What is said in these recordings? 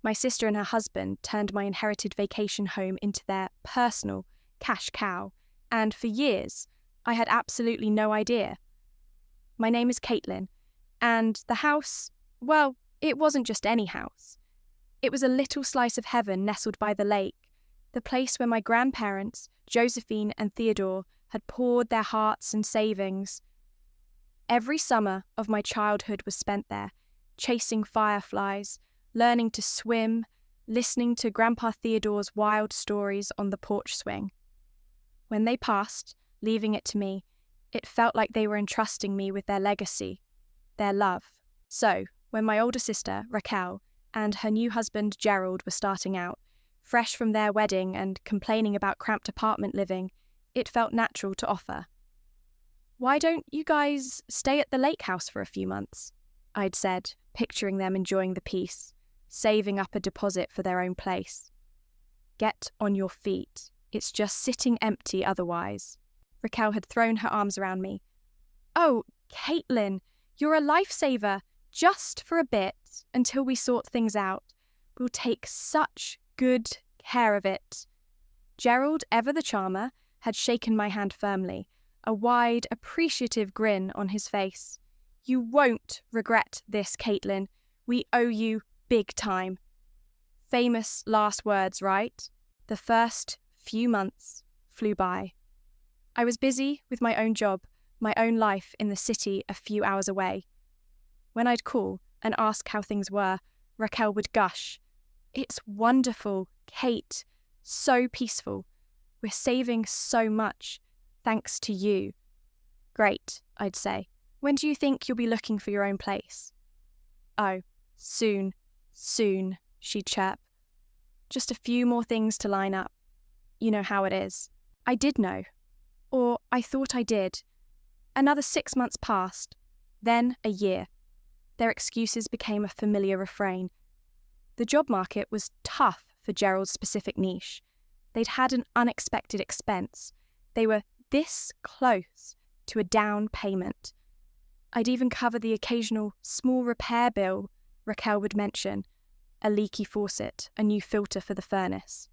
My sister and her husband turned my inherited vacation home into their personal cash cow, and for years, I had absolutely no idea. My name is Caitlin, and the house, well, it wasn't just any house. It was a little slice of heaven nestled by the lake, the place where my grandparents, Josephine and Theodore, had poured their hearts and savings. Every summer of my childhood was spent there, chasing fireflies, learning to swim, listening to Grandpa Theodore's wild stories on the porch swing. When they passed, leaving it to me, it felt like they were entrusting me with their legacy, their love. So, when my older sister, Raquel, and her new husband, Gerald, were starting out, fresh from their wedding and complaining about cramped apartment living, it felt natural to offer. "Why don't you guys stay at the lake house for a few months?" I'd said, picturing them enjoying the peace, saving up a deposit for their own place. "Get on your feet. It's just sitting empty otherwise." Raquel had thrown her arms around me. "Oh, Caitlin, you're a lifesaver, just for a bit, until we sort things out. We'll take such good care of it." Gerald, ever the charmer, had shaken my hand firmly, a wide, appreciative grin on his face. "You won't regret this, Caitlin. We owe you big time." Famous last words, right? The first few months flew by. I was busy with my own job, my own life in the city a few hours away. When I'd call and ask how things were, Raquel would gush. "It's wonderful, Kate. So peaceful. We're saving so much, thanks to you." "Great," I'd say. "When do you think you'll be looking for your own place?" "Oh, soon, she'd chirp. "Just a few more things to line up. You know how it is." I did know. Or I thought I did. Another 6 months passed, then a year. Their excuses became a familiar refrain. The job market was tough for Gerald's specific niche. They'd had an unexpected expense. They were this close to a down payment. I'd even cover the occasional small repair bill Raquel would mention, a leaky faucet, a new filter for the furnace.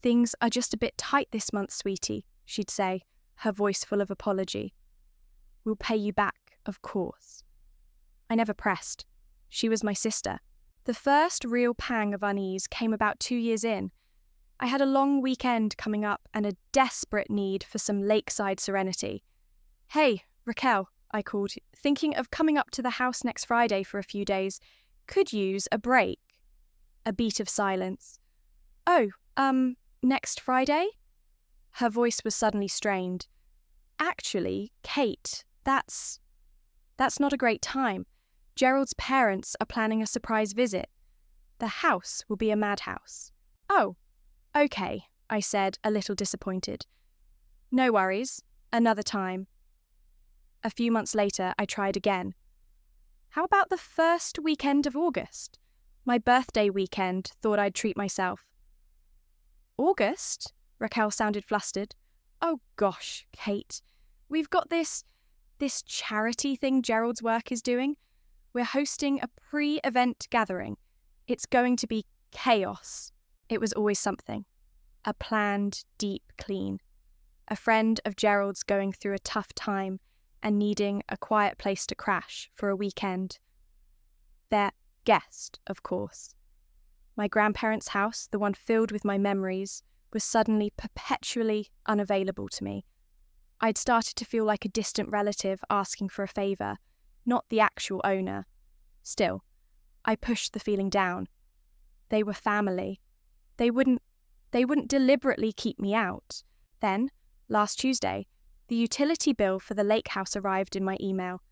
"Things are just a bit tight this month, sweetie," she'd say, her voice full of apology. "We'll pay you back, of course." I never pressed. She was my sister. The first real pang of unease came about 2 years in. I had a long weekend coming up and a desperate need for some lakeside serenity. "Hey, Raquel," I called, "thinking of coming up to the house next Friday for a few days. Could use a break." A beat of silence. "Oh, next Friday?" Her voice was suddenly strained. "Actually, Kate, that's not a great time. Gerald's parents are planning a surprise visit. The house will be a madhouse." "Oh, okay," I said, a little disappointed. "No worries, another time." A few months later, I tried again. "How about the first weekend of August? My birthday weekend, thought I'd treat myself." "August?" Raquel sounded flustered. "Oh gosh, Kate, we've got this charity thing Gerald's work is doing. We're hosting a pre-event gathering. It's going to be chaos." It was always something. A planned, deep clean. A friend of Gerald's going through a tough time and needing a quiet place to crash for a weekend. Their guest, of course. My grandparents' house, the one filled with my memories, was suddenly perpetually unavailable to me. I'd started to feel like a distant relative asking for a favour, not the actual owner. Still, I pushed the feeling down. They were family. They wouldn't deliberately keep me out. Then, last Tuesday, the utility bill for the lake house arrived in my email.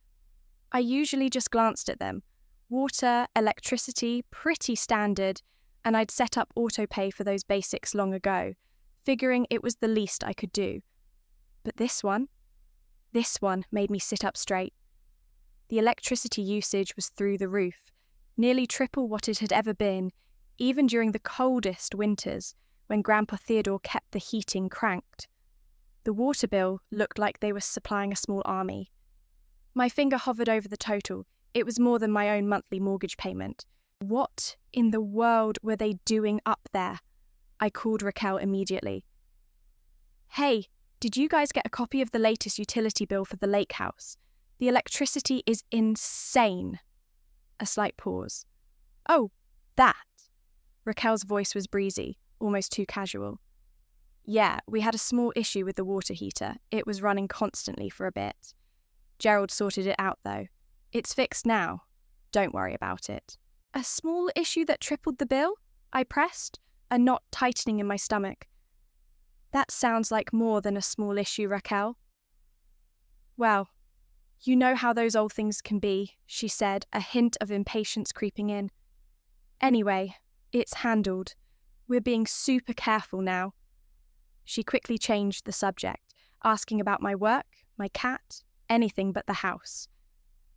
I usually just glanced at them. Water, electricity, pretty standard, and I'd set up autopay for those basics long ago, figuring it was the least I could do. But this one made me sit up straight. The electricity usage was through the roof, nearly triple what it had ever been, even during the coldest winters when Grandpa Theodore kept the heating cranked. The water bill looked like they were supplying a small army. My finger hovered over the total. It was more than my own monthly mortgage payment. What in the world were they doing up there? I called Raquel immediately. Hey, did you guys get a copy of the latest utility bill for the lake house? The electricity is insane. A slight pause. Oh, that. Raquel's voice was breezy, almost too casual. Yeah, we had a small issue with the water heater. It was running constantly for a bit. Gerald sorted it out, though. It's fixed now. Don't worry about it. A small issue that tripled the bill? I pressed, a knot tightening in my stomach. That sounds like more than a small issue, Raquel. Well, you know how those old things can be, she said, a hint of impatience creeping in. Anyway, it's handled. We're being super careful now. She quickly changed the subject, asking about my work, my cat, anything but the house.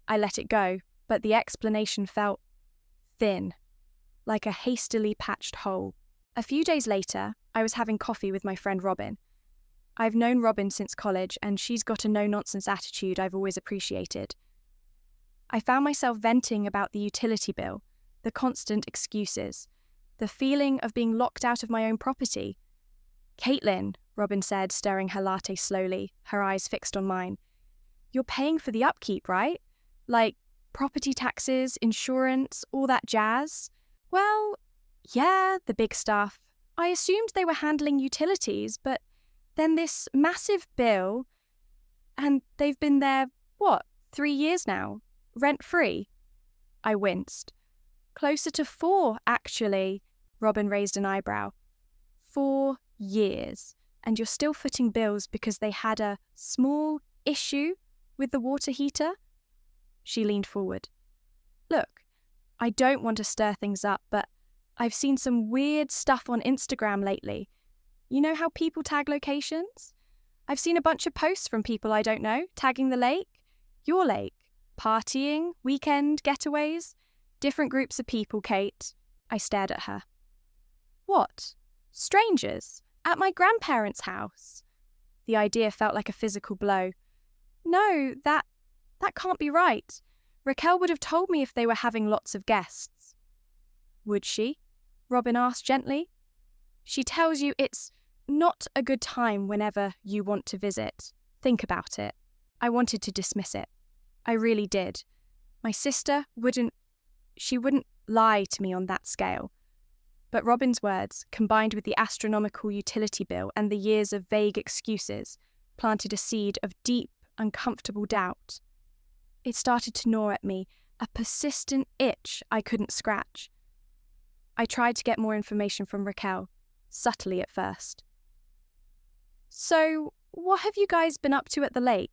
I let it go, but the explanation felt thin, like a hastily patched hole. A few days later, I was having coffee with my friend Robin. I've known Robin since college, and she's got a no-nonsense attitude I've always appreciated. I found myself venting about the utility bill, the constant excuses, the feeling of being locked out of my own property. Caitlin, Robin said, stirring her latte slowly, her eyes fixed on mine. You're paying for the upkeep, right? Like property taxes, insurance, all that jazz? Well, yeah, the big stuff. I assumed they were handling utilities, but then this massive bill, and they've been there, 3 years now, rent-free? I winced. Closer to 4, actually. Robin raised an eyebrow. 4 years, and you're still footing bills because they had a small issue with the water heater? She leaned forward. Look, I don't want to stir things up, but I've seen some weird stuff on Instagram lately. You know how people tag locations? I've seen a bunch of posts from people I don't know, tagging the lake, your lake, partying, weekend getaways, different groups of people, Kate. I stared at her. What? Strangers? At my grandparents' house? The idea felt like a physical blow. No, that can't be right. Raquel would have told me if they were having lots of guests. Would she? Robin asked gently. She tells you it's not a good time whenever you want to visit. Think about it. I wanted to dismiss it. I really did. My sister wouldn't lie to me on that scale. But Robin's words, combined with the astronomical utility bill and the years of vague excuses, planted a seed of deep, uncomfortable doubt. It started to gnaw at me, a persistent itch I couldn't scratch. I tried to get more information from Raquel, subtly at first. So, what have you guys been up to at the lake?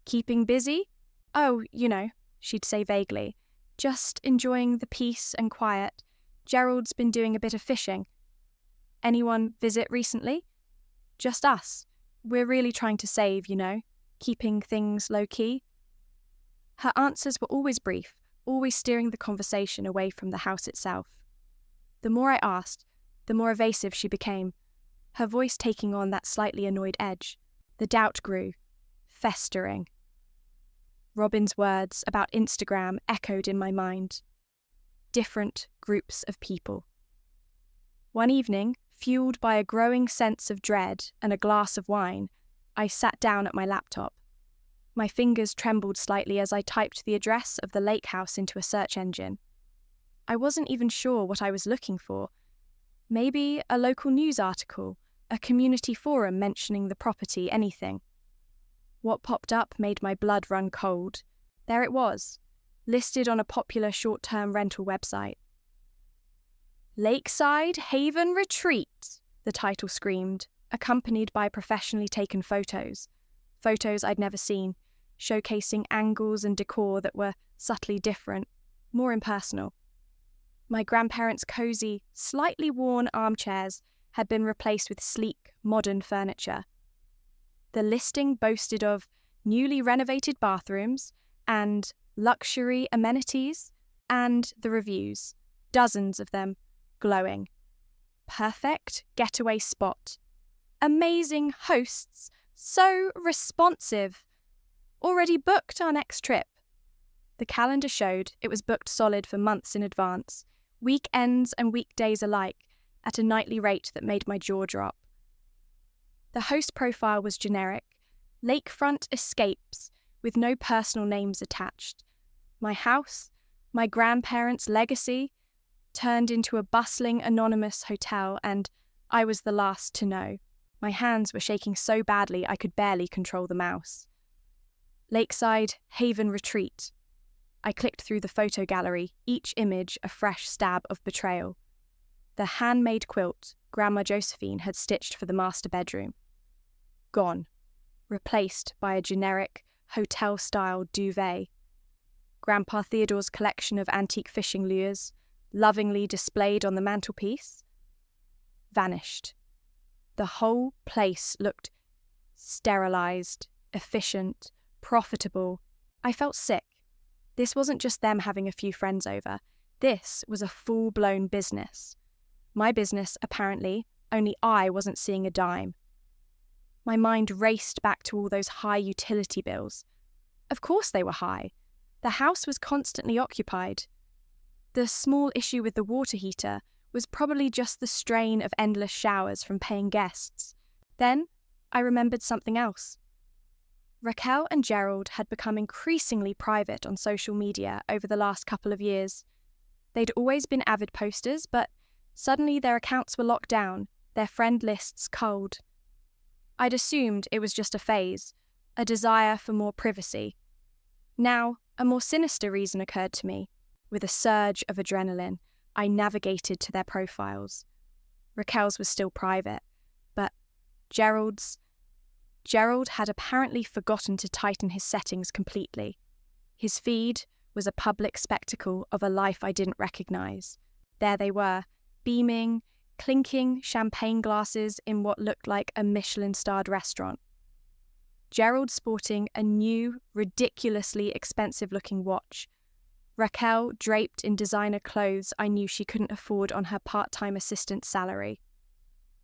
Keeping busy? Oh, she'd say vaguely. Just enjoying the peace and quiet. Gerald's been doing a bit of fishing. Anyone visit recently? Just us. We're really trying to save, keeping things low-key. Her answers were always brief, always steering the conversation away from the house itself. The more I asked, the more evasive she became, her voice taking on that slightly annoyed edge. The doubt grew, festering. Robin's words about Instagram echoed in my mind. Different groups of people. One evening, fueled by a growing sense of dread and a glass of wine, I sat down at my laptop. My fingers trembled slightly as I typed the address of the lake house into a search engine. I wasn't even sure what I was looking for. Maybe a local news article, a community forum mentioning the property, anything. What popped up made my blood run cold. There it was, listed on a popular short-term rental website. Lakeside Haven Retreat, the title screamed, accompanied by professionally taken photos. Photos I'd never seen, showcasing angles and decor that were subtly different, more impersonal. My grandparents' cozy, slightly worn armchairs had been replaced with sleek, modern furniture. The listing boasted of newly renovated bathrooms and luxury amenities, and the reviews, dozens of them, glowing. Perfect getaway spot. Amazing hosts, so responsive. Already booked our next trip. The calendar showed it was booked solid for months in advance, weekends and weekdays alike, at a nightly rate that made my jaw drop. The host profile was generic, lakefront escapes with no personal names attached. My house, my grandparents' legacy, turned into a bustling anonymous hotel, and I was the last to know. My hands were shaking so badly I could barely control the mouse. Lakeside Haven Retreat. I clicked through the photo gallery, each image a fresh stab of betrayal. The handmade quilt Grandma Josephine had stitched for the master bedroom. Gone, replaced by a generic, hotel-style duvet. Grandpa Theodore's collection of antique fishing lures, lovingly displayed on the mantelpiece, vanished. The whole place looked sterilized, efficient, profitable. I felt sick. This wasn't just them having a few friends over. This was a full-blown business. My business, apparently, only I wasn't seeing a dime. My mind raced back to all those high utility bills. Of course they were high. The house was constantly occupied. The small issue with the water heater was probably just the strain of endless showers from paying guests. Then I remembered something else. Raquel and Gerald had become increasingly private on social media over the last couple of years. They'd always been avid posters, but suddenly their accounts were locked down, their friend lists culled. I'd assumed it was just a phase, a desire for more privacy. Now, a more sinister reason occurred to me. With a surge of adrenaline, I navigated to their profiles. Raquel's was still private, but Gerald had apparently forgotten to tighten his settings completely. His feed was a public spectacle of a life I didn't recognize. There they were, beaming, clinking champagne glasses in what looked like a Michelin-starred restaurant. Gerald sporting a new, ridiculously expensive-looking watch. Raquel draped in designer clothes I knew she couldn't afford on her part-time assistant's salary.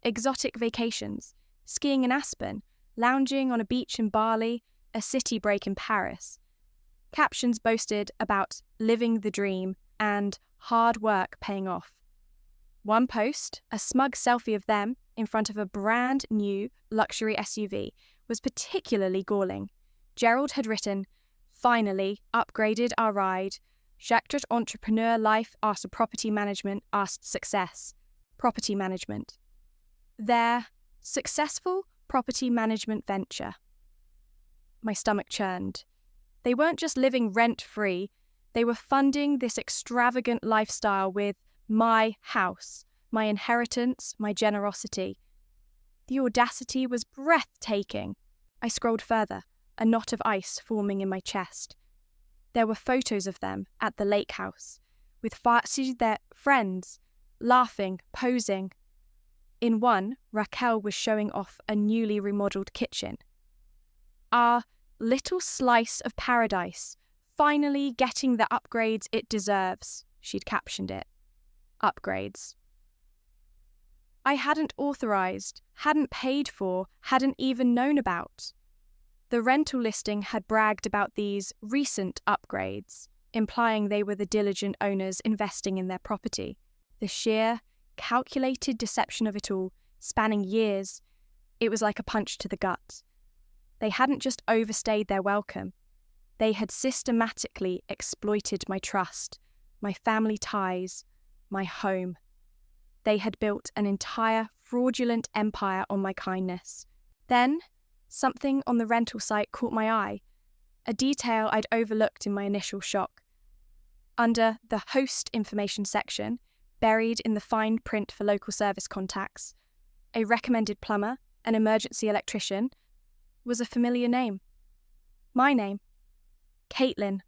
Exotic vacations, skiing in Aspen, lounging on a beach in Bali, a city break in Paris. Captions boasted about living the dream and hard work paying off. One post, a smug selfie of them in front of a brand new luxury SUV, was particularly galling. Gerald had written, "Finally upgraded our ride. Jacques entrepreneur life after property management asked success." Property management. Their successful property management venture. My stomach churned. They weren't just living rent-free, they were funding this extravagant lifestyle with my house, my inheritance, my generosity. The audacity was breathtaking. I scrolled further, a knot of ice forming in my chest. There were photos of them at the lake house, with their friends, laughing, posing. In one, Raquel was showing off a newly remodeled kitchen. Our little slice of paradise, finally getting the upgrades it deserves, she'd captioned it. Upgrades. I hadn't authorized, hadn't paid for, hadn't even known about. The rental listing had bragged about these recent upgrades, implying they were the diligent owners investing in their property. The sheer, calculated deception of it all, spanning years, it was like a punch to the gut. They hadn't just overstayed their welcome. They had systematically exploited my trust, my family ties, my home. They had built an entire fraudulent empire on my kindness. Then, something on the rental site caught my eye, a detail I'd overlooked in my initial shock. Under the host information section, buried in the fine print for local service contacts, a recommended plumber, an emergency electrician, was a familiar name. My name. Caitlin.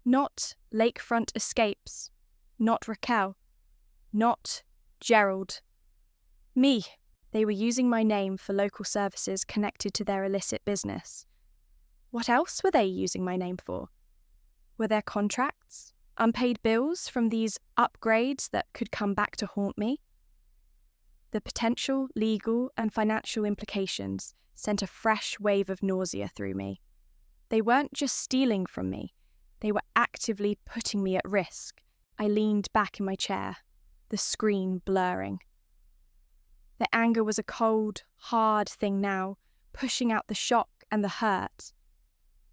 Not Lakefront Escapes. Not Raquel. Not Gerald. Me. They were using my name for local services connected to their illicit business. What else were they using my name for? Were there contracts, unpaid bills from these upgrades that could come back to haunt me? The potential legal and financial implications sent a fresh wave of nausea through me. They weren't just stealing from me, they were actively putting me at risk. I leaned back in my chair, the screen blurring. The anger was a cold, hard thing now, pushing out the shock and the hurt.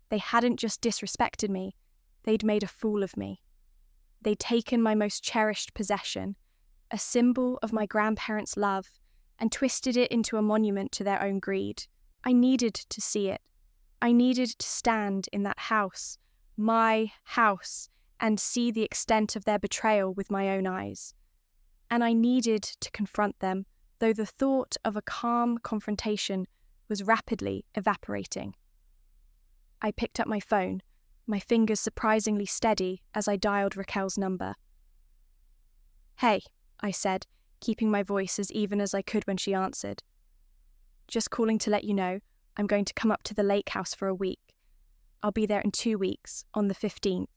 They hadn't just disrespected me, they'd made a fool of me. They'd taken my most cherished possession, a symbol of my grandparents' love, and twisted it into a monument to their own greed. I needed to see it. I needed to stand in that house, my house, and see the extent of their betrayal with my own eyes. And I needed to confront them, though the thought of a calm confrontation was rapidly evaporating. I picked up my phone, my fingers surprisingly steady as I dialed Raquel's number. "Hey," I said, keeping my voice as even as I could when she answered. "Just calling to let you know I'm going to come up to the lake house for a week. I'll be there in 2 weeks, on the 15th.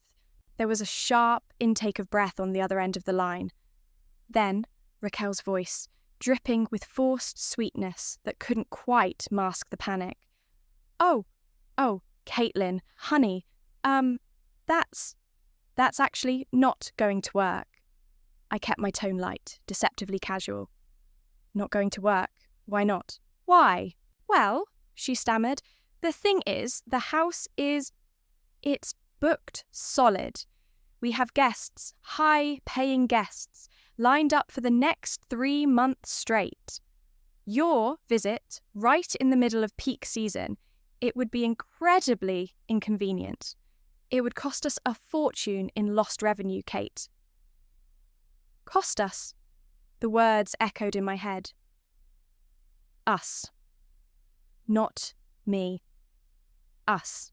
There was a sharp intake of breath on the other end of the line. Then, Raquel's voice, dripping with forced sweetness that couldn't quite mask the panic. Oh, Caitlin, honey, that's actually not going to work." I kept my tone light, deceptively casual. "Not going to work? Why not?" "Why? Well," she stammered, "the thing is, the house it's booked solid. We have guests, high-paying guests, lined up for the next 3 months straight. Your visit, right in the middle of peak season, it would be incredibly inconvenient. It would cost us a fortune in lost revenue, Kate." "Cost us?" The words echoed in my head. "Us. Not me. Us."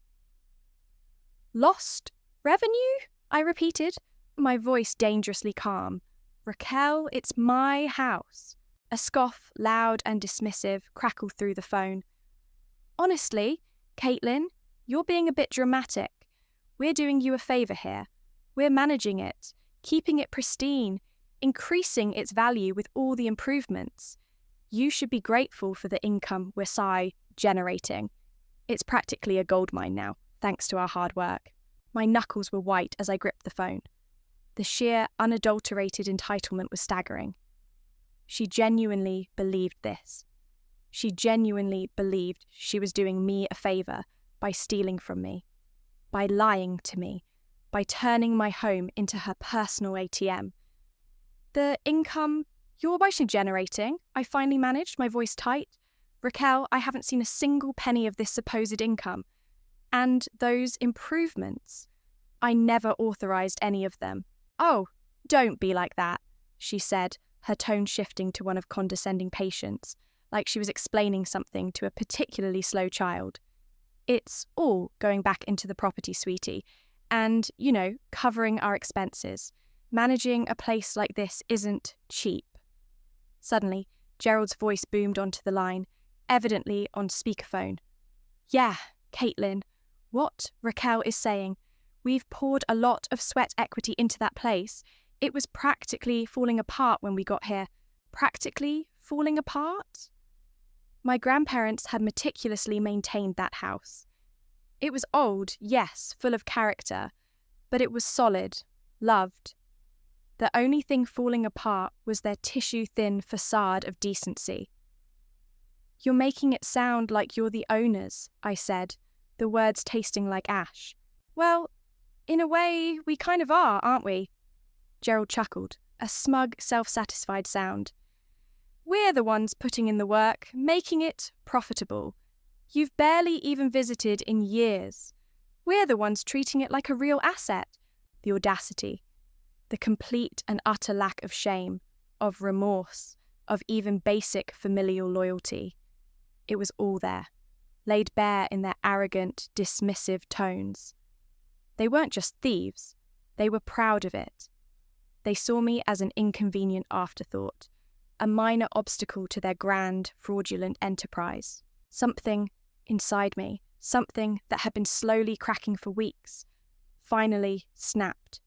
"Lost revenue?" I repeated, my voice dangerously calm. "Raquel, it's my house." A scoff, loud and dismissive, crackled through the phone. "Honestly, Caitlin, you're being a bit dramatic. We're doing you a favour here. We're managing it, keeping it pristine, increasing its value with all the improvements. You should be grateful for the income we're generating. It's practically a goldmine now, thanks to our hard work." My knuckles were white as I gripped the phone. The sheer, unadulterated entitlement was staggering. She genuinely believed this. She genuinely believed she was doing me a favour by stealing from me, by lying to me, by turning my home into her personal ATM. "The income you're mostly generating," I finally managed, my voice tight. "Raquel, I haven't seen a single penny of this supposed income. And those improvements, I never authorised any of them." "Oh, don't be like that," she said, her tone shifting to one of condescending patience, like she was explaining something to a particularly slow child. "It's all going back into the property, sweetie, and, covering our expenses. Managing a place like this isn't cheap." Suddenly, Gerald's voice boomed onto the line, evidently on speakerphone. "Yeah, Caitlin, what Raquel is saying. We've poured a lot of sweat equity into that place. It was practically falling apart when we got here. Practically falling apart?" My grandparents had meticulously maintained that house. It was old, yes, full of character, but it was solid, loved. The only thing falling apart was their tissue-thin facade of decency. "You're making it sound like you're the owners," I said, the words tasting like ash. "Well, in a way, we kind of are, aren't we?" Gerald chuckled, a smug, self-satisfied sound. "We're the ones putting in the work, making it profitable. You've barely even visited in years. We're the ones treating it like a real asset." The audacity, the complete and utter lack of shame, of remorse, of even basic familial loyalty. It was all there, laid bare in their arrogant, dismissive tones. They weren't just thieves, they were proud of it. They saw me as an inconvenient afterthought, a minor obstacle to their grand, fraudulent enterprise. Something inside me, something that had been slowly cracking for weeks, finally snapped.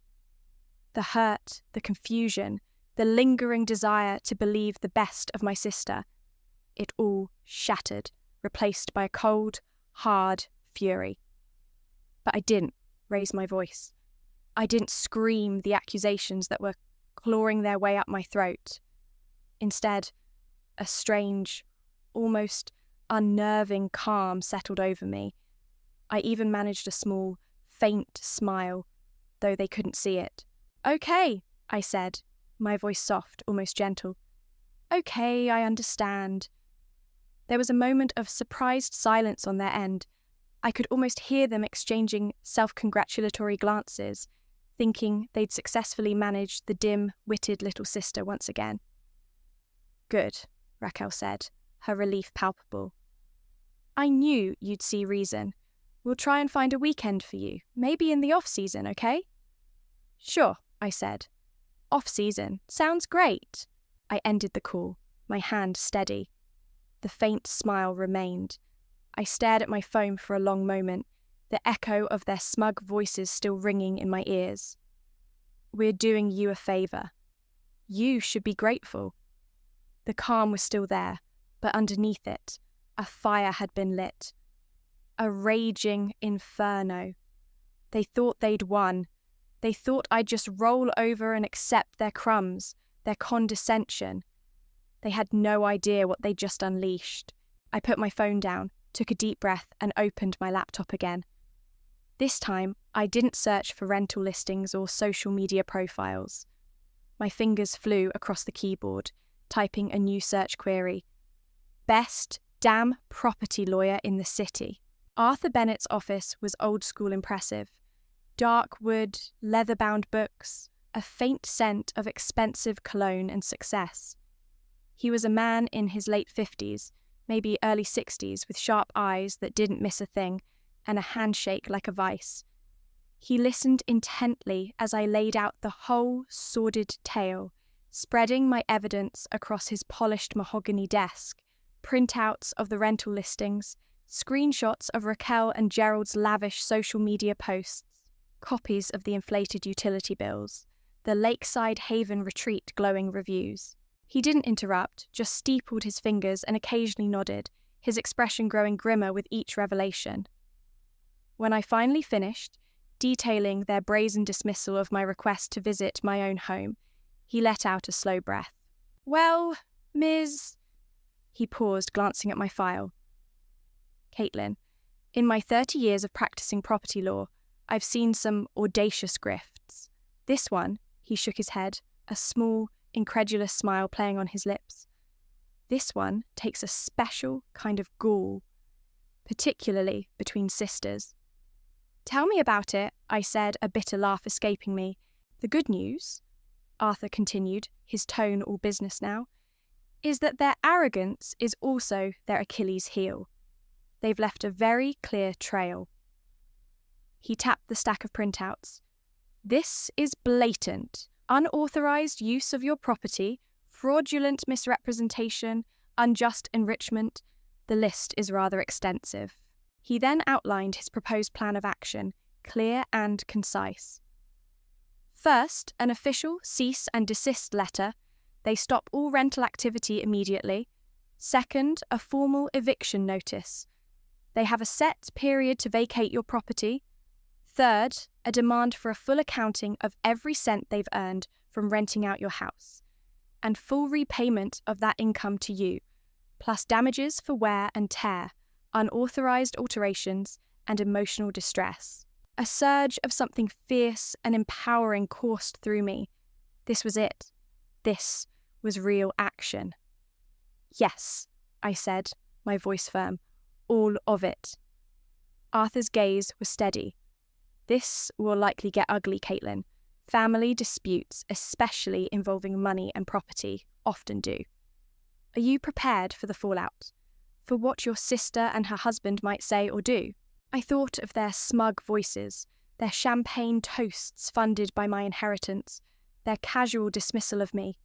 The hurt, the confusion, the lingering desire to believe the best of my sister, it all shattered, replaced by a cold, hard fury. But I didn't raise my voice. I didn't scream the accusations that were clawing their way up my throat. Instead, a strange, almost unnerving calm settled over me. I even managed a small, faint smile, though they couldn't see it. "Okay," I said, my voice soft, almost gentle. "Okay, I understand." There was a moment of surprised silence on their end. I could almost hear them exchanging self-congratulatory glances, thinking they'd successfully managed the dim-witted little sister once again. "Good," Raquel said, her relief palpable. "I knew you'd see reason. We'll try and find a weekend for you, maybe in the off-season, okay?" "Sure," I said. "Off-season. Sounds great." I ended the call, my hand steady. The faint smile remained. I stared at my phone for a long moment, the echo of their smug voices still ringing in my ears. "We're doing you a favor. You should be grateful." The calm was still there, but underneath it, a fire had been lit. A raging inferno. They thought they'd won. They thought I'd just roll over and accept their crumbs, their condescension. They had no idea what they'd just unleashed. I put my phone down, took a deep breath, and opened my laptop again. This time, I didn't search for rental listings or social media profiles. My fingers flew across the keyboard, typing a new search query. Best damn property lawyer in the city. Arthur Bennett's office was old-school impressive. Dark wood, leather-bound books, a faint scent of expensive cologne and success. He was a man in his late 50s, maybe early 60s, with sharp eyes that didn't miss a thing, and a handshake like a vice. He listened intently as I laid out the whole sordid tale, spreading my evidence across his polished mahogany desk, printouts of the rental listings, screenshots of Raquel and Gerald's lavish social media posts, copies of the inflated utility bills, the Lakeside Haven Retreat glowing reviews. He didn't interrupt, just steepled his fingers and occasionally nodded, his expression growing grimmer with each revelation. When I finally finished, detailing their brazen dismissal of my request to visit my own home, he let out a slow breath. "Well, Ms." He paused, glancing at my file. "Caitlin, in my 30 years of practicing property law, I've seen some audacious grifts. This one," he shook his head, a small, incredulous smile playing on his lips. "This one takes a special kind of gall, particularly between sisters." "Tell me about it," I said, a bitter laugh escaping me. "The good news," Arthur continued, his tone all business now, "is that their arrogance is also their Achilles' heel. They've left a very clear trail." He tapped the stack of printouts. "This is blatant. Unauthorized use of your property, fraudulent misrepresentation, unjust enrichment. The list is rather extensive." He then outlined his proposed plan of action, clear and concise. First, an official cease and desist letter. They stop all rental activity immediately. Second, a formal eviction notice. They have a set period to vacate your property. Third, a demand for a full accounting of every cent they've earned from renting out your house, and full repayment of that income to you, plus damages for wear and tear, unauthorized alterations, and emotional distress. A surge of something fierce and empowering coursed through me. This was it. This was real action. "Yes," I said, my voice firm. "All of it." Arthur's gaze was steady. "This will likely get ugly, Caitlin. Family disputes, especially involving money and property, often do. Are you prepared for the fallout? For what your sister and her husband might say or do?" I thought of their smug voices, their champagne toasts funded by my inheritance, their casual dismissal of me.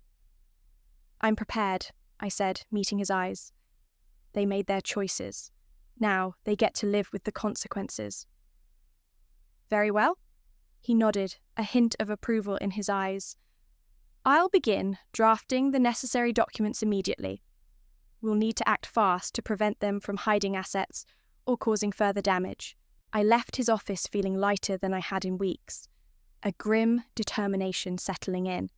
"I'm prepared," I said, meeting his eyes. They made their choices. Now they get to live with the consequences. "Very well." He nodded, a hint of approval in his eyes. "I'll begin drafting the necessary documents immediately. We'll need to act fast to prevent them from hiding assets or causing further damage." I left his office feeling lighter than I had in weeks, a grim determination settling in.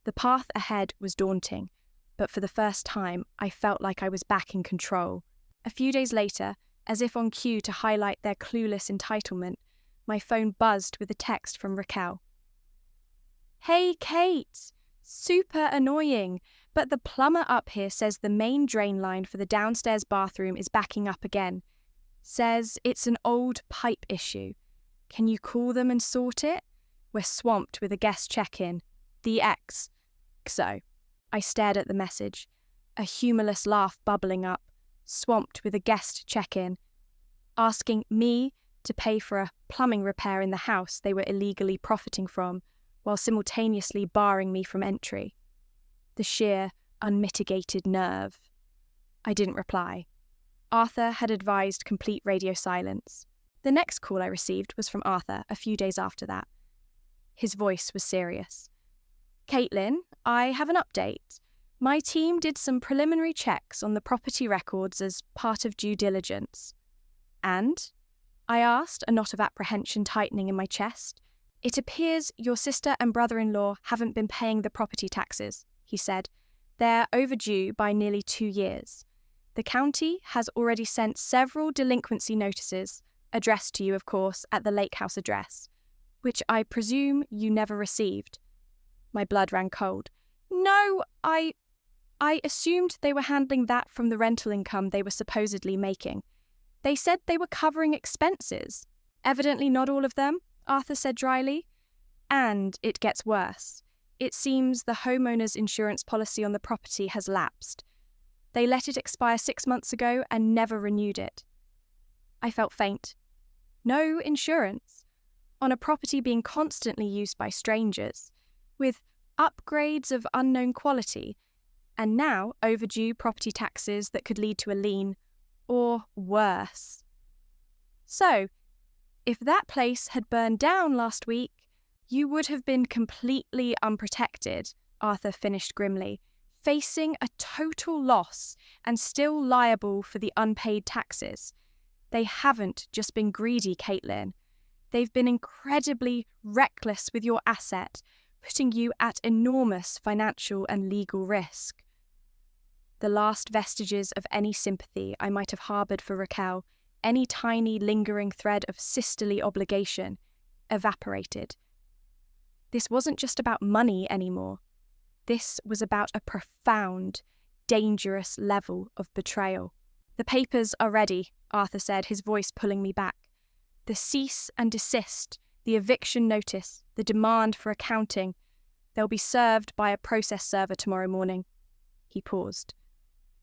The path ahead was daunting, but for the first time, I felt like I was back in control. A few days later, as if on cue to highlight their clueless entitlement, my phone buzzed with a text from Raquel. "Hey, Kate! Super annoying, but the plumber up here says the main drain line for the downstairs bathroom is backing up again. Says it's an old pipe issue. Can you call them and sort it? We're swamped with a guest check-in. The ex." So, I stared at the message, a humorless laugh bubbling up, swamped with a guest check-in, asking me to pay for a plumbing repair in the house they were illegally profiting from, while simultaneously barring me from entry. The sheer, unmitigated nerve. I didn't reply. Arthur had advised complete radio silence. The next call I received was from Arthur a few days after that. His voice was serious. "Caitlin, I have an update. My team did some preliminary checks on the property records as part of due diligence." "And?" I asked, a knot of apprehension tightening in my chest. "It appears your sister and brother-in-law haven't been paying the property taxes," he said. "They're overdue by nearly 2 years. The county has already sent several delinquency notices, addressed to you, of course, at the Lake House address, which I presume you never received." My blood ran cold. "No, I assumed they were handling that from the rental income they were supposedly making. They said they were covering expenses." "Evidently not all of them," Arthur said dryly. "And it gets worse. It seems the homeowner's insurance policy on the property has lapsed. They let it expire 6 months ago and never renewed it." I felt faint. No insurance? On a property being constantly used by strangers, with upgrades of unknown quality, and now overdue property taxes that could lead to a lien, or worse. "So, if that place had burned down last week, you would have been completely unprotected," Arthur finished grimly, "facing a total loss and still liable for the unpaid taxes. They haven't just been greedy, Caitlin. They've been incredibly reckless with your asset, putting you at enormous financial and legal risk." The last vestiges of any sympathy I might have harboured for Raquel, any tiny lingering thread of sisterly obligation, evaporated. This wasn't just about money anymore. This was about a profound, dangerous level of betrayal. "The papers are ready," Arthur said, his voice pulling me back. "The cease and desist, the eviction notice, the demand for accounting. They'll be served by a process server tomorrow morning." He paused.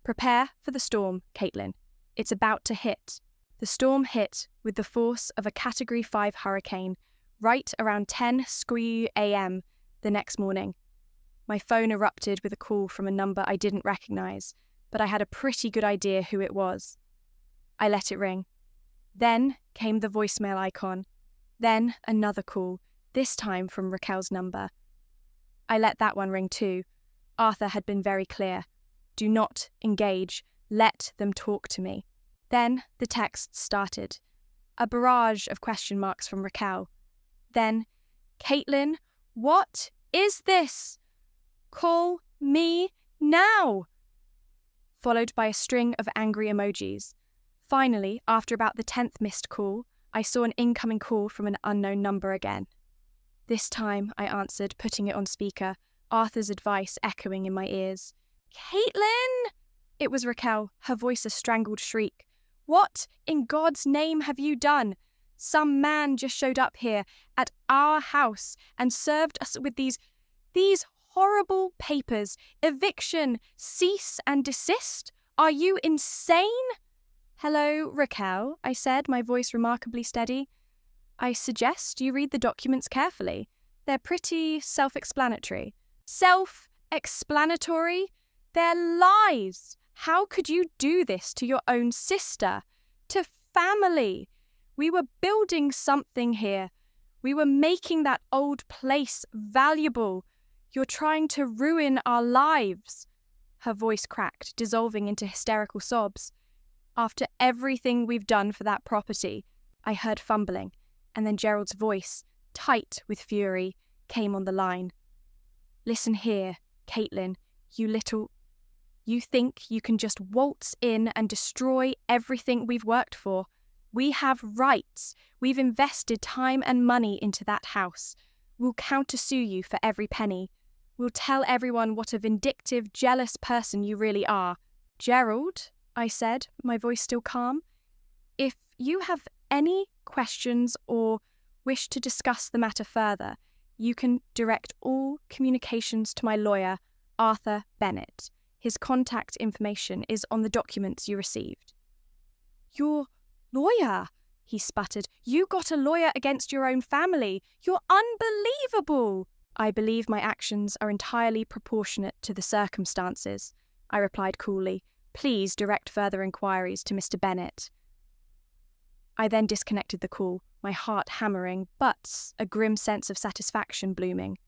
"Prepare for the storm, Caitlin. It's about to hit." The storm hit with the force of a Category 5 hurricane right around 10 a.m. the next morning. My phone erupted with a call from a number I didn't recognise, but I had a pretty good idea who it was. I let it ring. Then came the voicemail icon. Then another call, this time from Raquel's number. I let that one ring too. Arthur had been very clear. Do not engage. Let them talk to me. Then the texts started. A barrage of question marks from Raquel. Then, "Caitlin, what is this? Call me now!" Followed by a string of angry emojis. Finally, after about the 10th missed call, I saw an incoming call from an unknown number again. This time, I answered, putting it on speaker, Arthur's advice echoing in my ears. "Caitlin!" It was Raquel, her voice a strangled shriek. "What in God's name have you done? Some man just showed up here at our house and served us with these horrible papers. Eviction, cease and desist. Are you insane?" "Hello, Raquel," I said, my voice remarkably steady. "I suggest you read the documents carefully. They're pretty self-explanatory." "Self-explanatory? They're lies! How could you do this to your own sister? To family? We were building something here. We were making that old place valuable. You're trying to ruin our lives." Her voice cracked, dissolving into hysterical sobs. "After everything we've done for that property," I heard fumbling, and then Gerald's voice, tight with fury, came on the line. Listen here, Caitlin, you think you can just waltz in and destroy everything we've worked for. We have rights. We've invested time and money into that house. We'll countersue you for every penny. We'll tell everyone what a vindictive, jealous person you really are. Gerald, I said, my voice still calm, if you have any questions or wish to discuss the matter further, you can direct all communications to my lawyer, Arthur Bennett. His contact information is on the documents you received. Your lawyer, he sputtered. You got a lawyer against your own family. You're unbelievable. I believe my actions are entirely proportionate to the circumstances, I replied coolly. Please direct further inquiries to Mr. Bennett. I then disconnected the call, my heart hammering, but a grim sense of satisfaction blooming.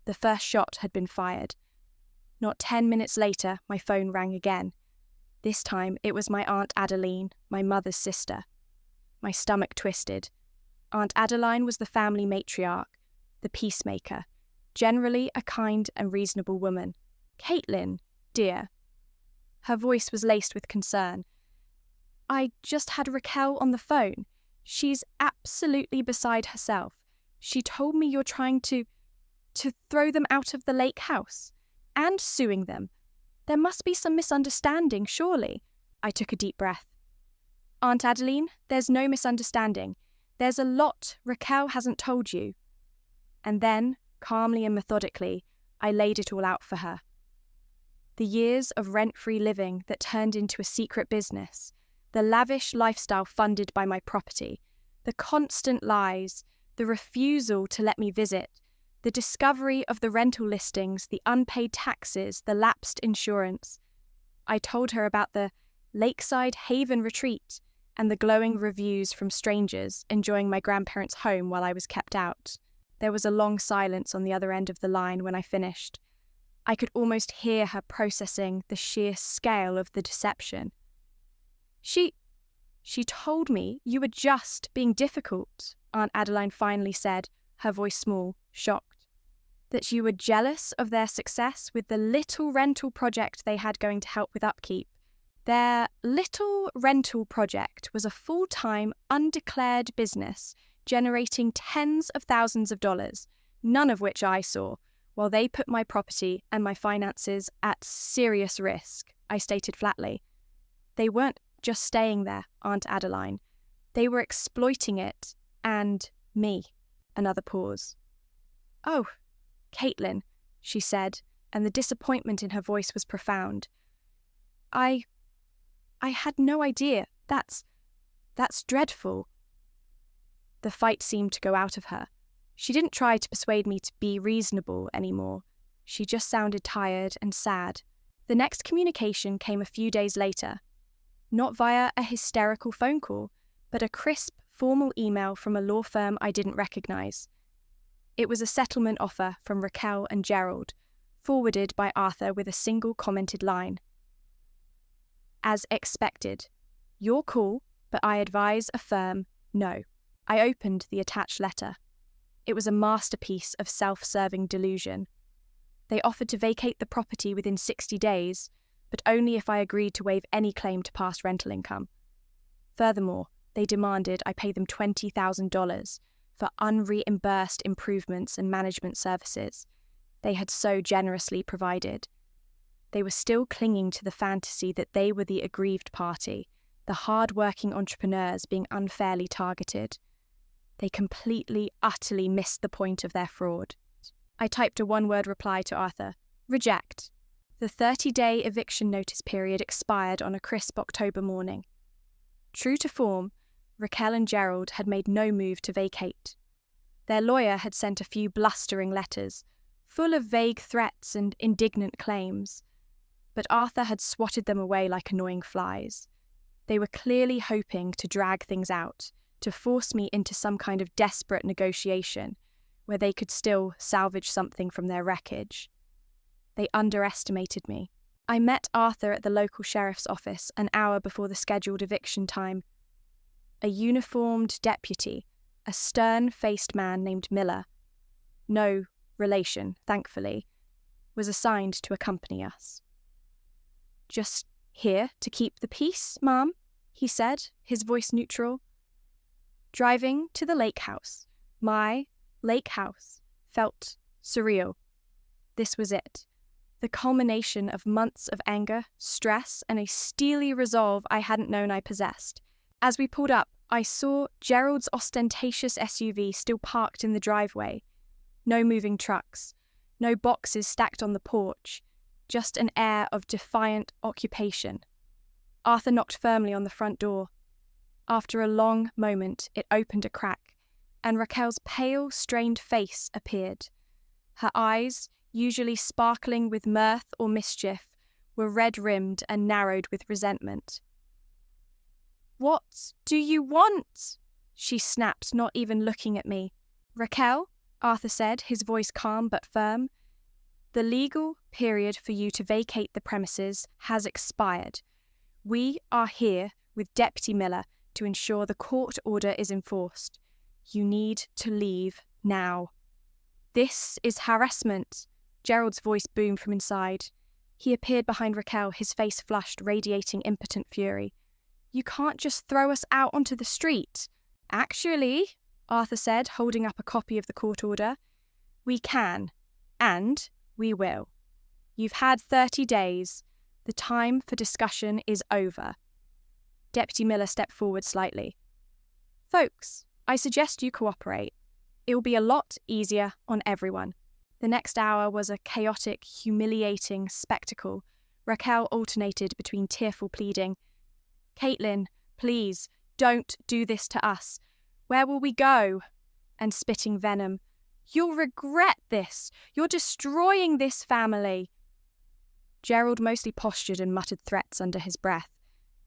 The first shot had been fired. Not 10 minutes later, my phone rang again. This time, it was my Aunt Adeline, my mother's sister. My stomach twisted. Aunt Adeline was the family matriarch, the peacemaker, generally a kind and reasonable woman. Caitlin, dear. Her voice was laced with concern. I just had Raquel on the phone. She's absolutely beside herself. She told me you're trying to throw them out of the lake house. And suing them. There must be some misunderstanding, surely. I took a deep breath. Aunt Adeline, there's no misunderstanding. There's a lot Raquel hasn't told you. And then, calmly and methodically, I laid it all out for her. The years of rent-free living that turned into a secret business, the lavish lifestyle funded by my property, the constant lies, the refusal to let me visit, the discovery of the rental listings, the unpaid taxes, the lapsed insurance. I told her about the lakeside haven retreat and the glowing reviews from strangers enjoying my grandparents' home while I was kept out. There was a long silence on the other end of the line when I finished. I could almost hear her processing the sheer scale of the deception. She told me you were just being difficult, Aunt Adeline finally said, her voice small, shocked. That you were jealous of their success with the little rental project they had going to help with upkeep. Their little rental project was a full-time, undeclared business generating tens of thousands of dollars, none of which I saw, while they put my property and my finances at serious risk, I stated flatly. They weren't just staying there, Aunt Adeline. They were exploiting it, and me. Another pause. Oh, Caitlin, she said, and the disappointment in her voice was profound. I had no idea. That's dreadful. The fight seemed to go out of her. She didn't try to persuade me to be reasonable anymore. She just sounded tired and sad. The next communication came a few days later. Not via a hysterical phone call, but a crisp, formal email from a law firm I didn't recognize. It was a settlement offer from Raquel and Gerald, forwarded by Arthur with a single commented line. As expected. Your call, but I advise a firm no. I opened the attached letter. It was a masterpiece of self-serving delusion. They offered to vacate the property within 60 days, but only if I agreed to waive any claim to past rental income. Furthermore, they demanded I pay them $20,000 for unreimbursed improvements and management services they had so generously provided. They were still clinging to the fantasy that they were the aggrieved party, the hard-working entrepreneurs being unfairly targeted. They completely, utterly missed the point of their fraud. I typed a one-word reply to Arthur. Reject. The 30-day eviction notice period expired on a crisp October morning. True to form, Raquel and Gerald had made no move to vacate. Their lawyer had sent a few blustering letters, full of vague threats and indignant claims. But Arthur had swatted them away like annoying flies. They were clearly hoping to drag things out, to force me into some kind of desperate negotiation, where they could still salvage something from their wreckage. They underestimated me. I met Arthur at the local sheriff's office an hour before the scheduled eviction time. A uniformed deputy, a stern-faced man named Miller. No relation, thankfully, was assigned to accompany us. "Just here to keep the peace, ma'am," he said, his voice neutral. Driving to the lake house, my lake house, felt surreal. This was it, the culmination of months of anger, stress, and a steely resolve I hadn't known I possessed. As we pulled up, I saw Gerald's ostentatious SUV still parked in the driveway. No moving trucks, no boxes stacked on the porch, just an air of defiant occupation. Arthur knocked firmly on the front door. After a long moment, it opened a crack, and Raquel's pale, strained face appeared. Her eyes, usually sparkling with mirth or mischief, were red-rimmed and narrowed with resentment. "What do you want?" she snapped, not even looking at me. "Raquel," Arthur said, his voice calm but firm, "the legal period for you to vacate the premises has expired. We are here with Deputy Miller to ensure the court order is enforced. You need to leave now." "This is harassment," Gerald's voice boomed from inside. He appeared behind Raquel, his face flushed, radiating impotent fury. "You can't just throw us out onto the street." "Actually," Arthur said, holding up a copy of the court order, "we can, and we will. You've had 30 days. The time for discussion is over." Deputy Miller stepped forward slightly. "Folks, I suggest you cooperate. It will be a lot easier on everyone." The next hour was a chaotic, humiliating spectacle. Raquel alternated between tearful pleading, "Caitlin, please, don't do this to us. Where will we go?" and spitting venom, "You'll regret this. You're destroying this family." Gerald mostly postured and muttered threats under his breath,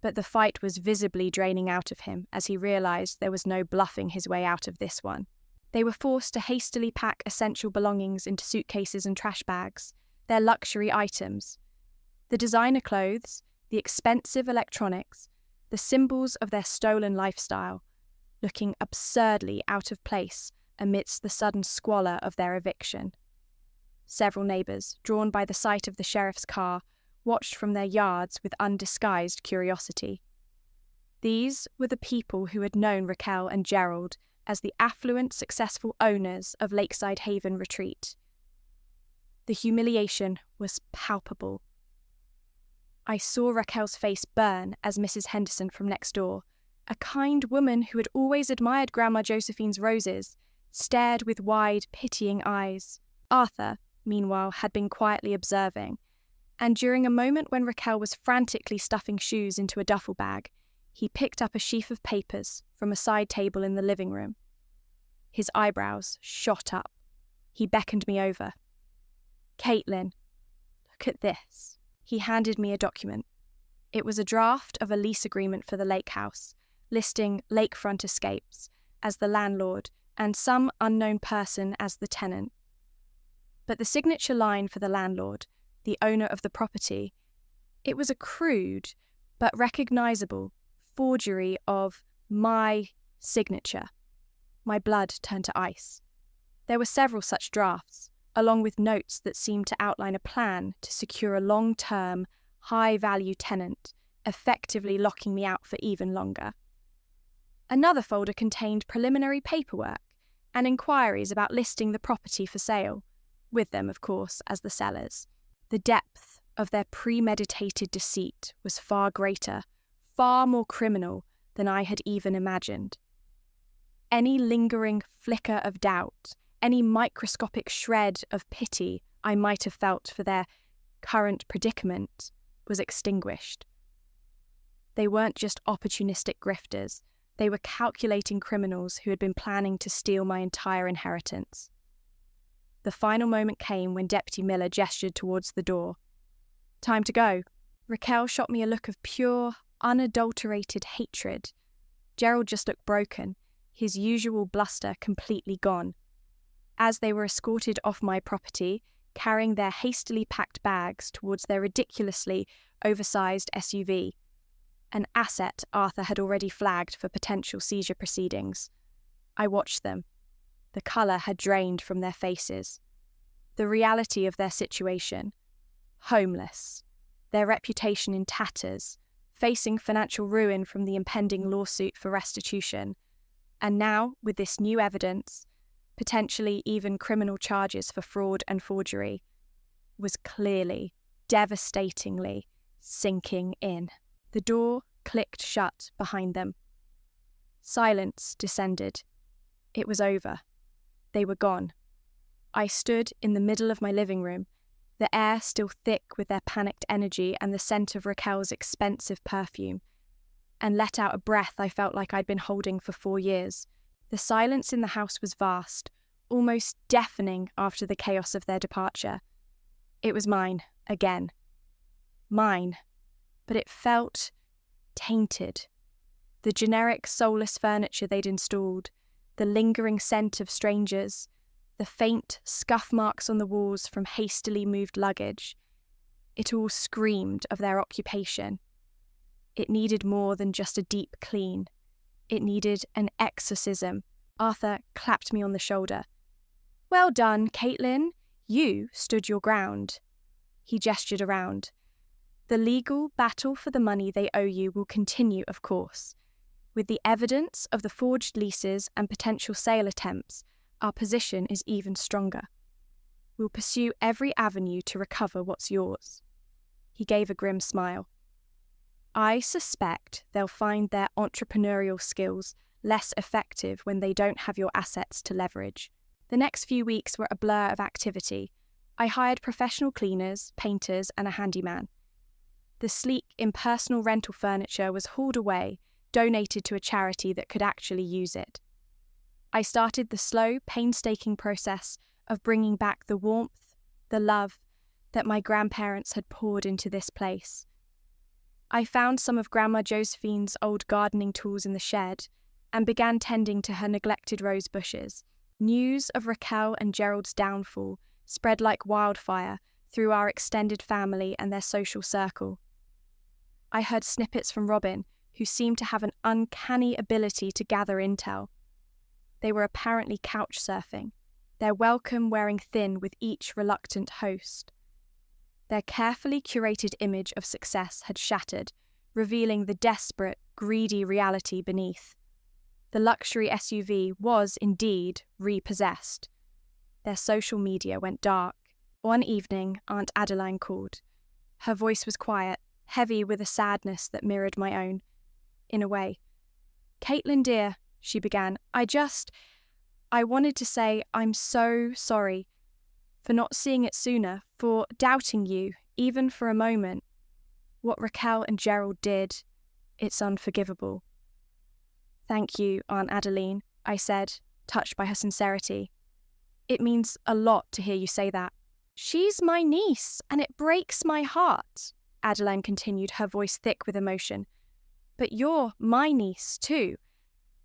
but the fight was visibly draining out of him as he realised there was no bluffing his way out of this one. They were forced to hastily pack essential belongings into suitcases and trash bags, their luxury items. The designer clothes, the expensive electronics, the symbols of their stolen lifestyle, looking absurdly out of place amidst the sudden squalor of their eviction. Several neighbours, drawn by the sight of the sheriff's car, watched from their yards with undisguised curiosity. These were the people who had known Raquel and Gerald as the affluent, successful owners of Lakeside Haven Retreat. The humiliation was palpable. I saw Raquel's face burn as Mrs. Henderson from next door, a kind woman who had always admired Grandma Josephine's roses, stared with wide, pitying eyes. Arthur, meanwhile, had been quietly observing, and during a moment when Raquel was frantically stuffing shoes into a duffel bag, he picked up a sheaf of papers from a side table in the living room. His eyebrows shot up. He beckoned me over. "Caitlin, look at this." He handed me a document. It was a draft of a lease agreement for the lake house, listing lakefront escapes as the landlord and some unknown person as the tenant. But the signature line for the landlord, the owner of the property, it was a crude but recognisable forgery of my signature. My blood turned to ice. There were several such drafts, along with notes that seemed to outline a plan to secure a long-term, high-value tenant, effectively locking me out for even longer. Another folder contained preliminary paperwork and inquiries about listing the property for sale, with them, of course, as the sellers. The depth of their premeditated deceit was far greater, far more criminal than I had even imagined. Any lingering flicker of doubt, any microscopic shred of pity I might have felt for their current predicament was extinguished. They weren't just opportunistic grifters, they were calculating criminals who had been planning to steal my entire inheritance. The final moment came when Deputy Miller gestured towards the door. "Time to go." Raquel shot me a look of pure, unadulterated hatred. Gerald just looked broken, his usual bluster completely gone. As they were escorted off my property, carrying their hastily packed bags towards their ridiculously oversized SUV, an asset Arthur had already flagged for potential seizure proceedings. I watched them. The colour had drained from their faces. the reality of their situation. Homeless, their reputation in tatters, facing financial ruin from the impending lawsuit for restitution, and now, with this new evidence, potentially even criminal charges for fraud and forgery, was clearly, devastatingly sinking in. The door clicked shut behind them. Silence descended. It was over. They were gone. I stood in the middle of my living room, the air still thick with their panicked energy and the scent of Raquel's expensive perfume, and let out a breath I felt like I'd been holding for 4 years. The silence in the house was vast, almost deafening after the chaos of their departure. It was mine, again. Mine, but it felt tainted. The generic, soulless furniture they'd installed, the lingering scent of strangers, the faint scuff marks on the walls from hastily moved luggage. It all screamed of their occupation. It needed more than just a deep clean. It needed an exorcism. Arthur clapped me on the shoulder. "Well done, Caitlin. You stood your ground." He gestured around. "The legal battle for the money they owe you will continue, of course. With the evidence of the forged leases and potential sale attempts, our position is even stronger. We'll pursue every avenue to recover what's yours." He gave a grim smile. "I suspect they'll find their entrepreneurial skills less effective when they don't have your assets to leverage." The next few weeks were a blur of activity. I hired professional cleaners, painters, and a handyman. The sleek, impersonal rental furniture was hauled away, donated to a charity that could actually use it. I started the slow, painstaking process of bringing back the warmth, the love that my grandparents had poured into this place. I found some of Grandma Josephine's old gardening tools in the shed and began tending to her neglected rose bushes. News of Raquel and Gerald's downfall spread like wildfire through our extended family and their social circle. I heard snippets from Robin, who seemed to have an uncanny ability to gather intel. They were apparently couch surfing, their welcome wearing thin with each reluctant host. Their carefully curated image of success had shattered, revealing the desperate, greedy reality beneath. The luxury SUV was indeed repossessed. Their social media went dark. One evening, Aunt Adeline called. Her voice was quiet, heavy with a sadness that mirrored my own, in a way. "Caitlin, dear," she began, I wanted to say I'm so sorry for not seeing it sooner, for doubting you, even for a moment. What Raquel and Gerald did, it's unforgivable." "Thank you, Aunt Adeline," I said, touched by her sincerity. "It means a lot to hear you say that." "She's my niece, and it breaks my heart," Adeline continued, her voice thick with emotion. "But you're my niece, too,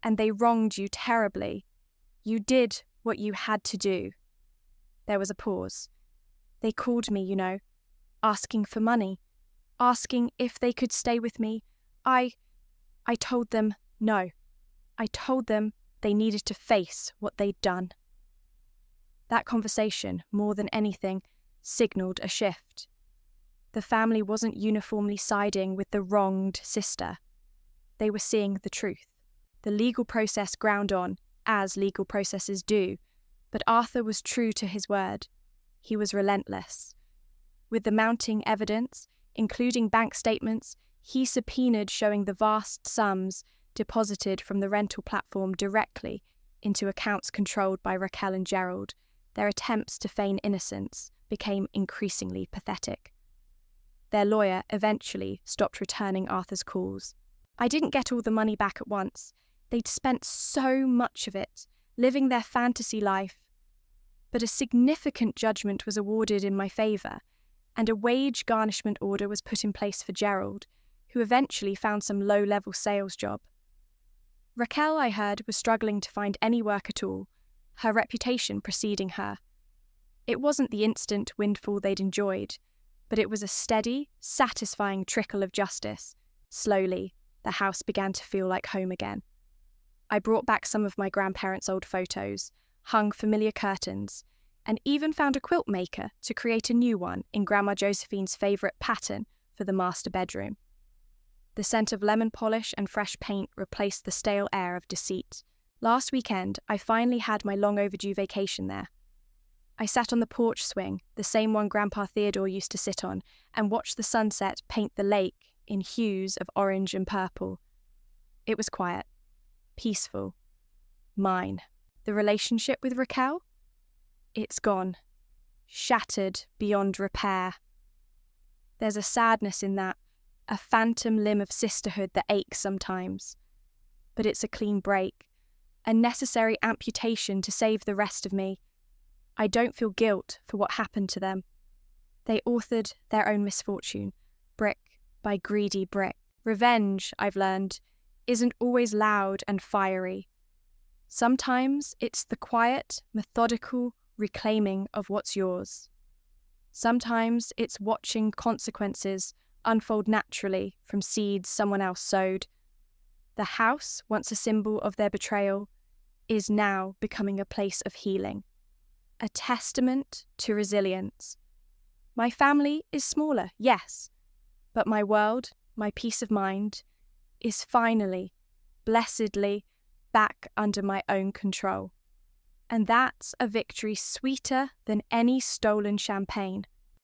and they wronged you terribly. You did what you had to do." There was a pause. "They called me, asking for money, asking if they could stay with me. I told them no. I told them they needed to face what they'd done." That conversation, more than anything, signalled a shift. The family wasn't uniformly siding with the wronged sister. They were seeing the truth. The legal process ground on, as legal processes do, but Arthur was true to his word. He was relentless. With the mounting evidence, including bank statements, he subpoenaed showing the vast sums deposited from the rental platform directly into accounts controlled by Raquel and Gerald. Their attempts to feign innocence became increasingly pathetic. Their lawyer eventually stopped returning Arthur's calls. I didn't get all the money back at once. They'd spent so much of it, living their fantasy life. But a significant judgment was awarded in my favour, and a wage garnishment order was put in place for Gerald, who eventually found some low-level sales job. Raquel, I heard, was struggling to find any work at all, her reputation preceding her. It wasn't the instant windfall they'd enjoyed, but it was a steady, satisfying trickle of justice. Slowly, the house began to feel like home again. I brought back some of my grandparents' old photos, hung familiar curtains, and even found a quilt maker to create a new one in Grandma Josephine's favourite pattern for the master bedroom. The scent of lemon polish and fresh paint replaced the stale air of deceit. Last weekend, I finally had my long overdue vacation there. I sat on the porch swing, the same one Grandpa Theodore used to sit on, and watched the sunset paint the lake in hues of orange and purple. It was quiet, peaceful, mine. The relationship with Raquel? It's gone, shattered beyond repair. There's a sadness in that, a phantom limb of sisterhood that aches sometimes. But it's a clean break, a necessary amputation to save the rest of me. I don't feel guilt for what happened to them. They authored their own misfortune, brick by greedy brick. Revenge, I've learned, isn't always loud and fiery. Sometimes it's the quiet, methodical reclaiming of what's yours. Sometimes it's watching consequences unfold naturally from seeds someone else sowed. The house, once a symbol of their betrayal, is now becoming a place of healing, a testament to resilience. My family is smaller, yes, but my world, my peace of mind, is finally, blessedly, back under my own control. And that's a victory sweeter than any stolen champagne.